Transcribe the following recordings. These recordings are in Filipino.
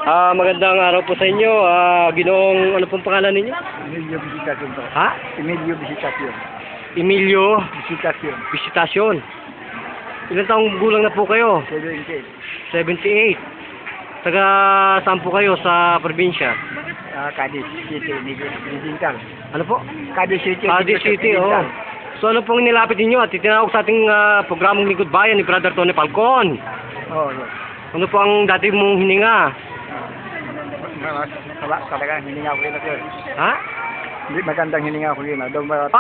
Magandang araw po sa inyo. Ginoong, ano pong pangalan ninyo? Emilio Visitacion po. Ha? Emilio Visitacion. Emilio Visitacion. Visitacion. Ilan taong gulang na po kayo? 78. 78. Taga saan po kayo sa probinsya? Cadiz City, Oriental. Ano po? Cadiz City. Cadiz City, oh. So ano pong nilapit ninyo at itinawag sa ating programang Lingkod Bayan ni Brother Tony Falcon? Oo, yes. Ano po ang dati mong hininga? Talagang hininga ko yun na sir. Ha? Hindi magandang hininga ko yun na.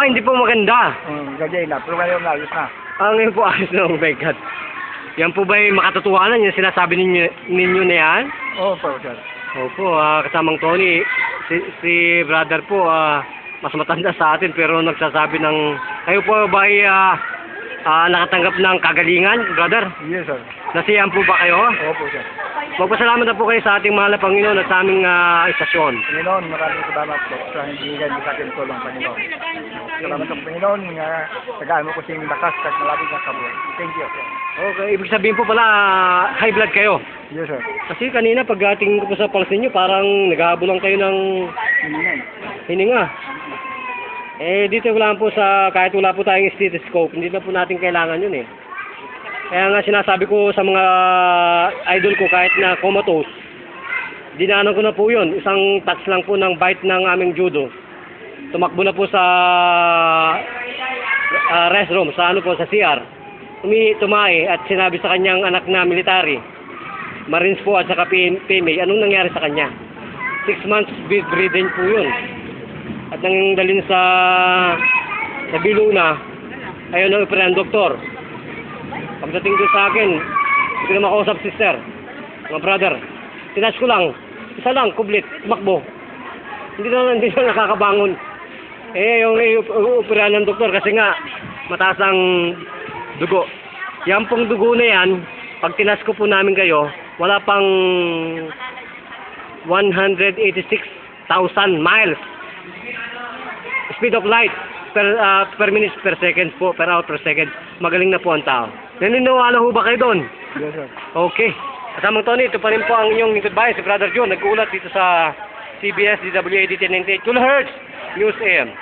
Hindi po maganda. Gajay na. Pero ngayon na, ayos na. Ngayon po ayos na, oh my God. Yan po ba'y makatotohanan yung sinasabi ninyo na yan? Oo po sir. Opo, kasamang Tony, si brother po, mas matanda sa atin pero nagsasabi ng, kayo po ba'y nakatanggap ng kagalingan, brother? Yes sir. Nasiyahan po ba kayo? Opo sir. Magpasalamat na po kayo sa ating mahal na Panginoon at sa aming istasyon. Panginoon, maraming salamat po sa hindi mo sa akin tulong, Panginoon. Salamat po, Panginoon, tagaan mo ko sa inyong lakas at malapit na kabuhay. Thank you. Okay, ibig sabihin po pala, high blood kayo. Yes, sir. Kasi kanina pagdating ko po sa pulse ninyo, parang naghahabulan kayo ng hininga. Dito lang po kahit wala po tayong stethoscope, hindi na po natin kailangan yun eh. Kaya nga sinasabi ko sa mga idol ko kahit na comatose, dinaanan ko na po yun. Isang touch lang po ng bite ng aming judo. Tumakbo na po sa restroom, sa CR. Tumae at sinabi sa kanyang anak na military, Marines po at saka PMA, anong nangyari sa kanya? 6 months bedridden po yun. At nang dalhin sa Biluna, ayaw na opera ng doktor. Pagdating doon sa akin, hindi ko na makausap sister, mga brother. Tinatch ko lang, isa lang, kublit, tumakbo. Hindi na nakakabangon. Yung opera ng doktor kasi nga, mataas ang dugo. Yan pong dugo na yan, pag tinatch ko po namin kayo, wala pang 186,000 miles. Speed of light per minute per second po, per hour per second. Magaling na po ang tao. Naniniwala ho ba kayo doon? Yes, sir. Okay. Kasamang Tony, ito pa rin po ang inyong Lingkod Bayan, si Brother John. Nag-uulat dito sa CBS DWAD 1098 kHz News AM.